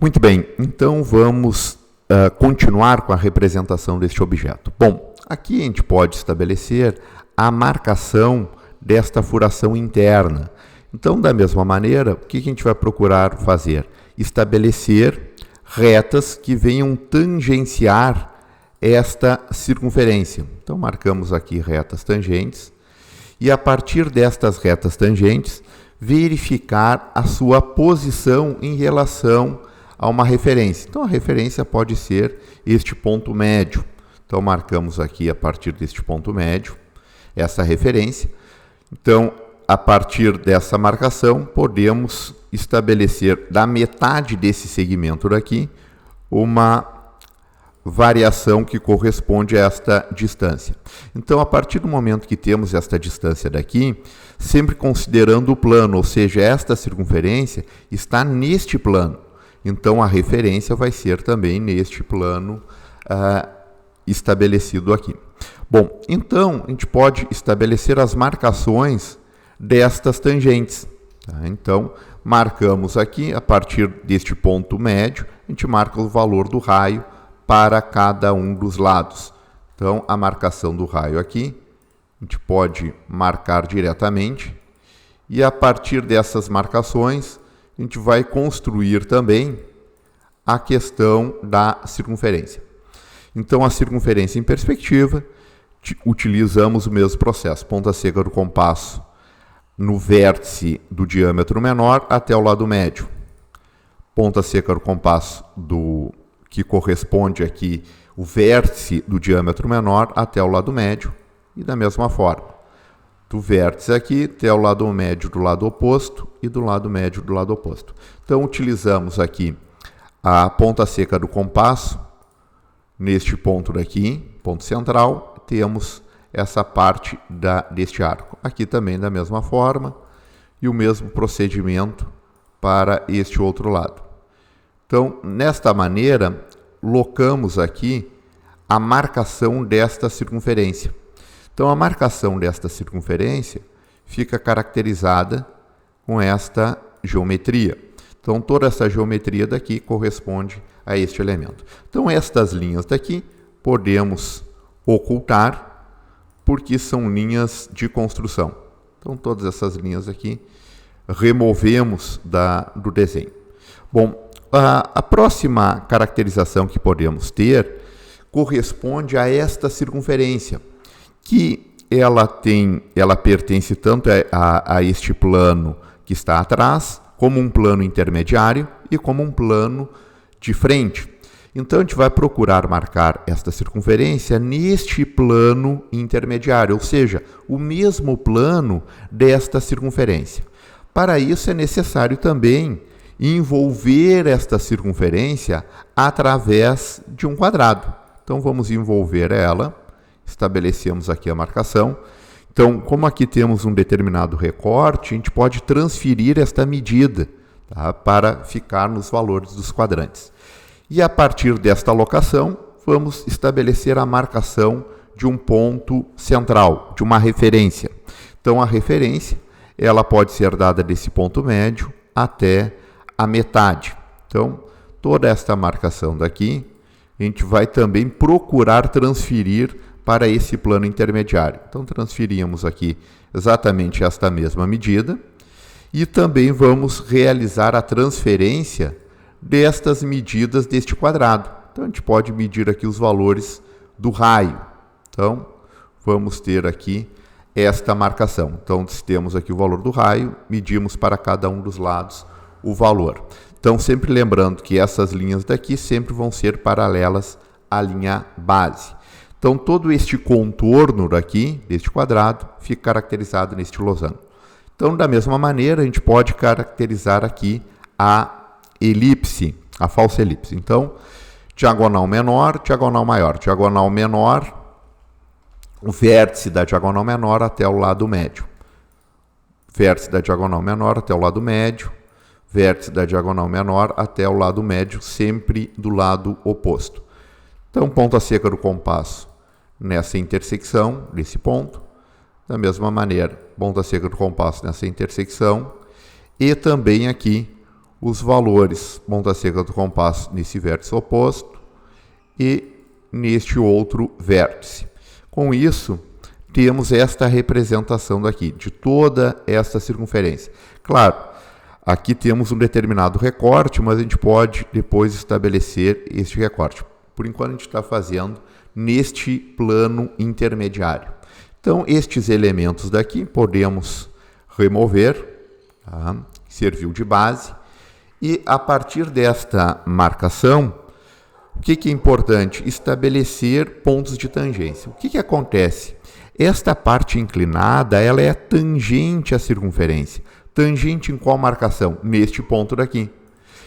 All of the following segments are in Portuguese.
Muito bem, então vamos continuar com a representação deste objeto. Bom, aqui a gente pode estabelecer a marcação desta furação interna. Então, da mesma maneira, o que a gente vai procurar fazer? Estabelecer retas que venham tangenciar esta circunferência. Então, marcamos aqui retas tangentes e, a partir destas retas tangentes, verificar a sua posição em relação a uma referência. Então, a referência pode ser este ponto médio. Então, marcamos aqui, a partir deste ponto médio, essa referência. Então, a partir dessa marcação, podemos estabelecer da metade desse segmento daqui uma variação que corresponde a esta distância. Então, a partir do momento que temos esta distância daqui, sempre considerando o plano, ou seja, esta circunferência está neste plano. Então, a referência vai ser também neste plano estabelecido aqui. Bom, então, a gente pode estabelecer as marcações destas tangentes. Tá? Então, marcamos aqui, a partir deste ponto médio, a gente marca o valor do raio para cada um dos lados. Então, a marcação do raio aqui, a gente pode marcar diretamente. E a partir dessas marcações, a gente vai construir também a questão da circunferência. Então, a circunferência em perspectiva, utilizamos o mesmo processo. Ponta seca do compasso no vértice do diâmetro menor até o lado médio. Ponta seca do compasso que corresponde aqui o vértice do diâmetro menor até o lado médio. E da mesma forma, do vértice aqui até o lado médio do lado oposto e do lado médio do lado oposto. Então, utilizamos aqui a ponta seca do compasso. Neste ponto daqui, ponto central, temos essa parte deste arco. Aqui também da mesma forma e o mesmo procedimento para este outro lado. Então, nesta maneira, locamos aqui a marcação desta circunferência. Então, a marcação desta circunferência fica caracterizada com esta geometria. Então, toda essa geometria daqui corresponde a este elemento. Então, estas linhas daqui podemos ocultar, porque são linhas de construção. Então, todas essas linhas aqui removemos do desenho. Bom, a próxima caracterização que podemos ter corresponde a esta circunferência, que ela pertence tanto a este plano que está atrás, como um plano intermediário e como um plano de frente. Então, a gente vai procurar marcar esta circunferência neste plano intermediário, ou seja, o mesmo plano desta circunferência. Para isso, é necessário também envolver esta circunferência através de um quadrado. Então, vamos envolver ela, estabelecemos aqui a marcação. Então, como aqui temos um determinado recorte, a gente pode transferir esta medida, tá, para ficar nos valores dos quadrantes. E a partir desta alocação, vamos estabelecer a marcação de um ponto central, de uma referência. Então, a referência ela pode ser dada desse ponto médio até a metade. Então, toda esta marcação daqui, a gente vai também procurar transferir para esse plano intermediário. Então, transferimos aqui exatamente esta mesma medida e também vamos realizar a transferência destas medidas deste quadrado. Então, a gente pode medir aqui os valores do raio. Então, vamos ter aqui esta marcação. Então, se temos aqui o valor do raio, medimos para cada um dos lados o valor. Então, sempre lembrando que essas linhas daqui sempre vão ser paralelas à linha base. Então, todo este contorno daqui, deste quadrado, fica caracterizado neste losango. Então, da mesma maneira, a gente pode caracterizar aqui a elipse, a falsa elipse. Então, diagonal menor, diagonal maior. Diagonal menor, o vértice da diagonal menor até o lado médio. Vértice da diagonal menor até o lado médio. Vértice da diagonal menor até o lado médio, sempre do lado oposto. Então, ponta seca do compasso nessa intersecção, desse ponto. Da mesma maneira, ponta seca do compasso nessa intersecção. E também aqui os valores ponta seca do compasso nesse vértice oposto e neste outro vértice. Com isso, temos esta representação daqui, de toda esta circunferência. Claro, aqui temos um determinado recorte, mas a gente pode depois estabelecer este recorte. Por enquanto, a gente está fazendo neste plano intermediário. Então, estes elementos daqui podemos remover, tá? Serviu de base. E a partir desta marcação, o que é importante? Estabelecer pontos de tangência. O que acontece? Esta parte inclinada, ela é tangente à circunferência. Tangente em qual marcação? Neste ponto daqui.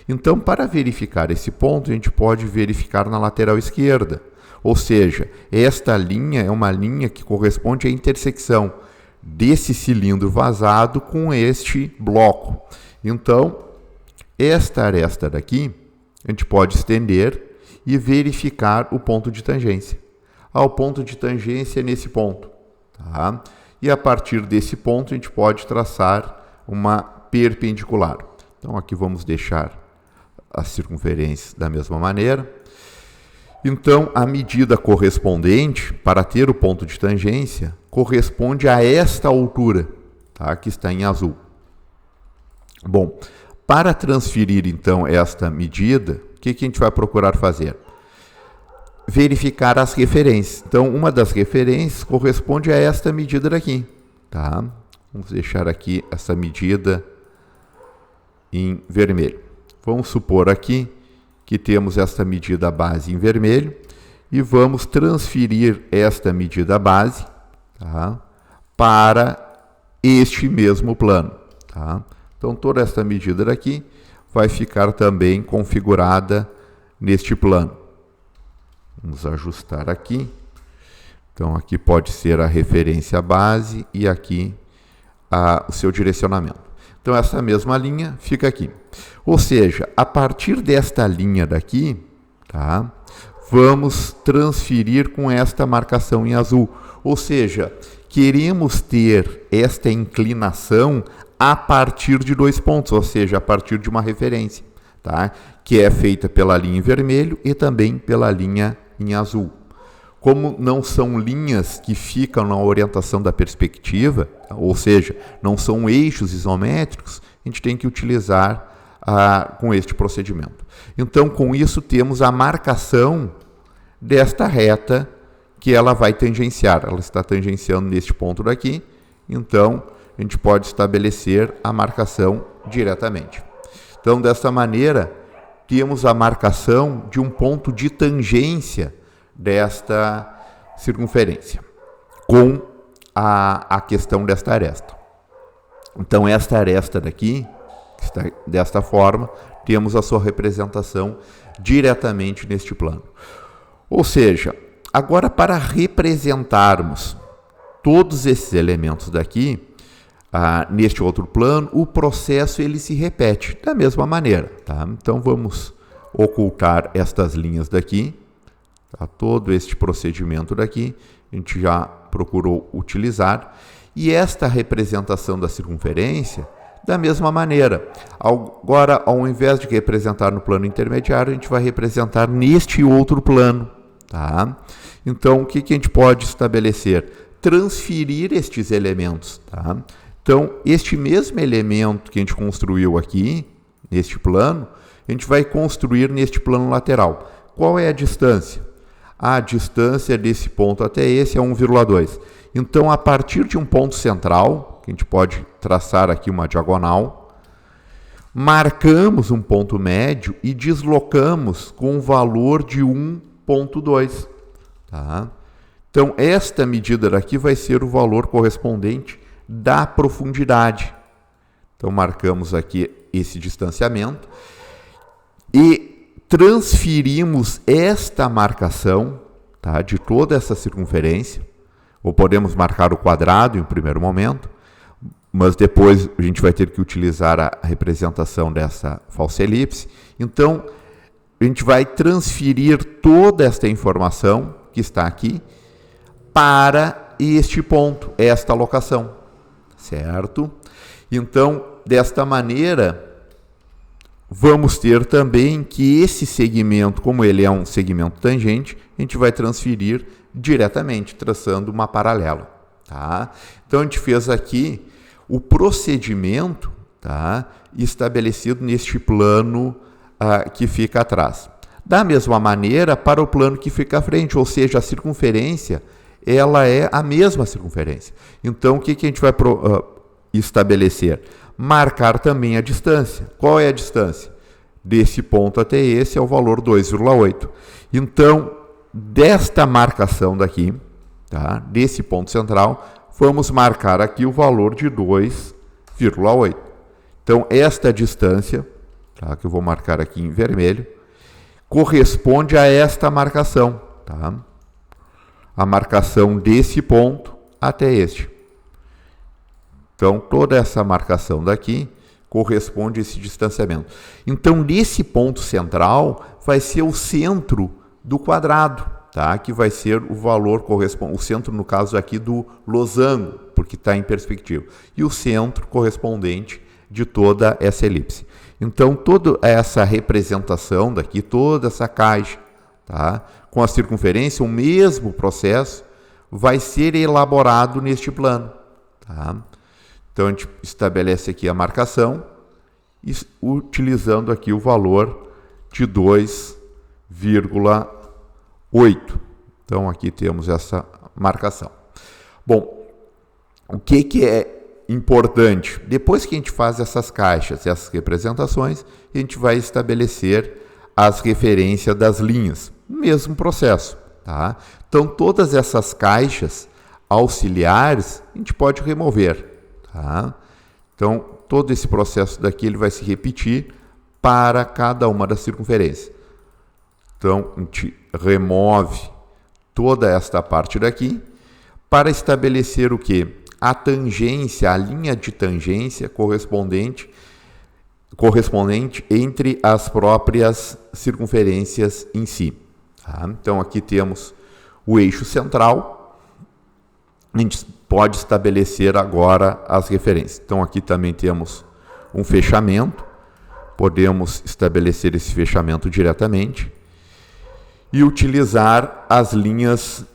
Então, para verificar esse ponto, a gente pode verificar na lateral esquerda. Ou seja, esta linha é uma linha que corresponde à intersecção desse cilindro vazado com este bloco. Então, esta aresta daqui, a gente pode estender e verificar o ponto de tangência. O ponto de tangência é nesse ponto. Tá? E a partir desse ponto, a gente pode traçar uma perpendicular. Então, aqui vamos deixar as circunferências da mesma maneira. Então, a medida correspondente para ter o ponto de tangência corresponde a esta altura, tá? Que está em azul. Bom, para transferir então esta medida, o que a gente vai procurar fazer? Verificar as referências. Então, uma das referências corresponde a esta medida daqui, tá? Vamos deixar aqui essa medida em vermelho. Vamos supor aqui que temos esta medida base em vermelho e vamos transferir esta medida base, tá, para este mesmo plano. Tá? Então, toda esta medida daqui vai ficar também configurada neste plano. Vamos ajustar aqui. Então, aqui pode ser a referência base e aqui o seu direcionamento. Então, essa mesma linha fica aqui. Ou seja, a partir desta linha daqui, tá, vamos transferir com esta marcação em azul. Ou seja, queremos ter esta inclinação a partir de dois pontos, ou seja, a partir de uma referência, tá, que é feita pela linha em vermelho e também pela linha em azul. Como não são linhas que ficam na orientação da perspectiva, ou seja, não são eixos isométricos, a gente tem que utilizar com este procedimento. Então, com isso, temos a marcação desta reta que ela vai tangenciar. Ela está tangenciando neste ponto daqui, então a gente pode estabelecer a marcação diretamente. Então, desta maneira, temos a marcação de um ponto de tangência desta circunferência, com a questão desta aresta. Então, esta aresta daqui, que está desta forma, temos a sua representação diretamente neste plano. Ou seja, agora para representarmos todos esses elementos daqui, neste outro plano, o processo ele se repete da mesma maneira. Tá? Então, vamos ocultar estas linhas daqui. Tá? Todo este procedimento daqui a gente já procurou utilizar. E esta representação da circunferência, da mesma maneira. Agora, ao invés de representar no plano intermediário, a gente vai representar neste outro plano. Tá? Então, o que a gente pode estabelecer? Transferir estes elementos. Tá? Então, este mesmo elemento que a gente construiu aqui, neste plano, a gente vai construir neste plano lateral. Qual é a distância? A distância desse ponto até esse é 1,2. Então, a partir de um ponto central, que a gente pode traçar aqui uma diagonal, marcamos um ponto médio e deslocamos com um valor de 1,2. Tá? Então, esta medida daqui vai ser o valor correspondente da profundidade. Então, marcamos aqui esse distanciamento e transferimos esta marcação, tá, de toda essa circunferência, ou podemos marcar o quadrado em um primeiro momento, mas depois a gente vai ter que utilizar a representação dessa falsa elipse. Então, a gente vai transferir toda esta informação que está aqui para este ponto, esta locação, certo? Então, desta maneira, vamos ter também que esse segmento, como ele é um segmento tangente, a gente vai transferir diretamente, traçando uma paralela. Tá? Então, a gente fez aqui o procedimento, tá, estabelecido neste plano que fica atrás. Da mesma maneira, para o plano que fica à frente, ou seja, a circunferência, ela é a mesma circunferência. Então, o que a gente vai estabelecer? Marcar também a distância. Qual é a distância? Desse ponto até esse é o valor 2,8. Então, desta marcação daqui, tá, desse ponto central, vamos marcar aqui o valor de 2,8. Então, esta distância, tá, que eu vou marcar aqui em vermelho, corresponde a esta marcação, tá? A marcação desse ponto até este. Então, toda essa marcação daqui corresponde a esse distanciamento. Então, nesse ponto central, vai ser o centro do quadrado, tá? Que vai ser o valor correspondente, o centro, no caso aqui, do losango, porque está em perspectiva, e o centro correspondente de toda essa elipse. Então, toda essa representação daqui, toda essa caixa, tá, com a circunferência, o mesmo processo vai ser elaborado neste plano. Tá? Então, a gente estabelece aqui a marcação, utilizando aqui o valor de 2,8. Então, aqui temos essa marcação. Bom, o que é importante? Depois que a gente faz essas caixas, essas representações, a gente vai estabelecer as referências das linhas. Mesmo processo. Tá? Então, todas essas caixas auxiliares a gente pode remover. Tá? Então, todo esse processo daqui ele vai se repetir para cada uma das circunferências. Então, a gente remove toda esta parte daqui para estabelecer o quê? A tangência, a linha de tangência correspondente entre as próprias circunferências em si. Tá? Então, aqui temos o eixo central. A gente pode estabelecer agora as referências. Então, aqui também temos um fechamento. Podemos estabelecer esse fechamento diretamente e utilizar as linhas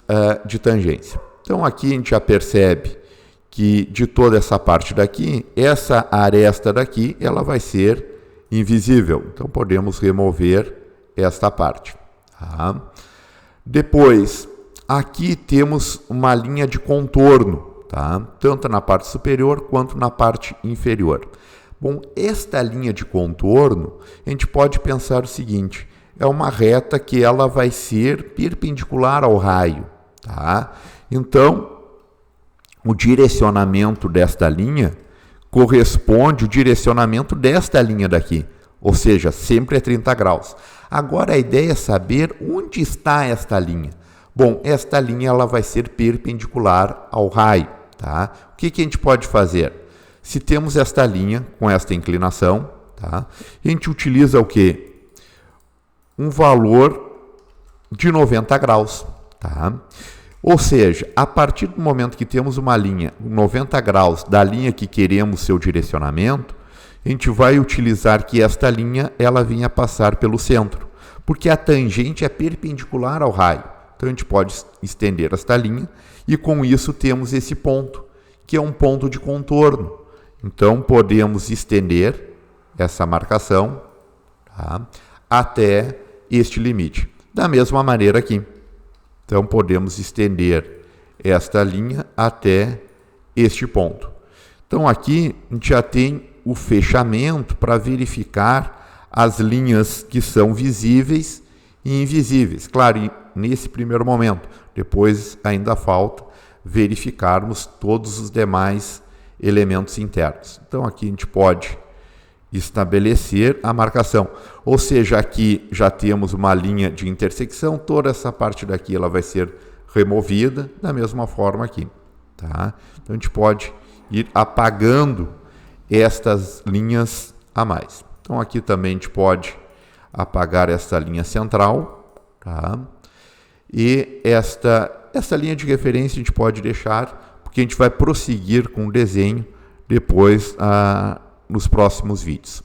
de tangência. Então, aqui a gente já percebe que de toda essa parte daqui, essa aresta daqui, ela vai ser invisível. Então, podemos remover esta parte. Tá? Depois, aqui temos uma linha de contorno, tá? Tanto na parte superior quanto na parte inferior. Bom, esta linha de contorno, a gente pode pensar o seguinte, é uma reta que ela vai ser perpendicular ao raio. Tá? Então, o direcionamento desta linha corresponde ao direcionamento desta linha daqui, ou seja, sempre é 30 graus. Agora a ideia é saber onde está esta linha. Bom, esta linha ela vai ser perpendicular ao raio. Tá? O que a gente pode fazer? Se temos esta linha com esta inclinação, tá? A gente utiliza o quê? Um valor de 90 graus. Tá? Ou seja, a partir do momento que temos uma linha 90 graus da linha que queremos seu direcionamento, a gente vai utilizar que esta linha ela venha passar pelo centro, porque a tangente é perpendicular ao raio. Então, a gente pode estender esta linha e, com isso, temos esse ponto, que é um ponto de contorno. Então, podemos estender essa marcação, tá, até este limite. Da mesma maneira aqui. Então, podemos estender esta linha até este ponto. Então, aqui a gente já tem o fechamento para verificar as linhas que são visíveis e invisíveis. Claro, nesse primeiro momento. Depois, ainda falta verificarmos todos os demais elementos internos. Então, aqui a gente pode estabelecer a marcação. Ou seja, aqui já temos uma linha de intersecção, toda essa parte daqui ela vai ser removida, da mesma forma aqui. Tá? Então, a gente pode ir apagando estas linhas a mais. Então, aqui também a gente pode apagar essa linha central. Tá? E essa linha de referência a gente pode deixar, porque a gente vai prosseguir com o desenho depois nos próximos vídeos.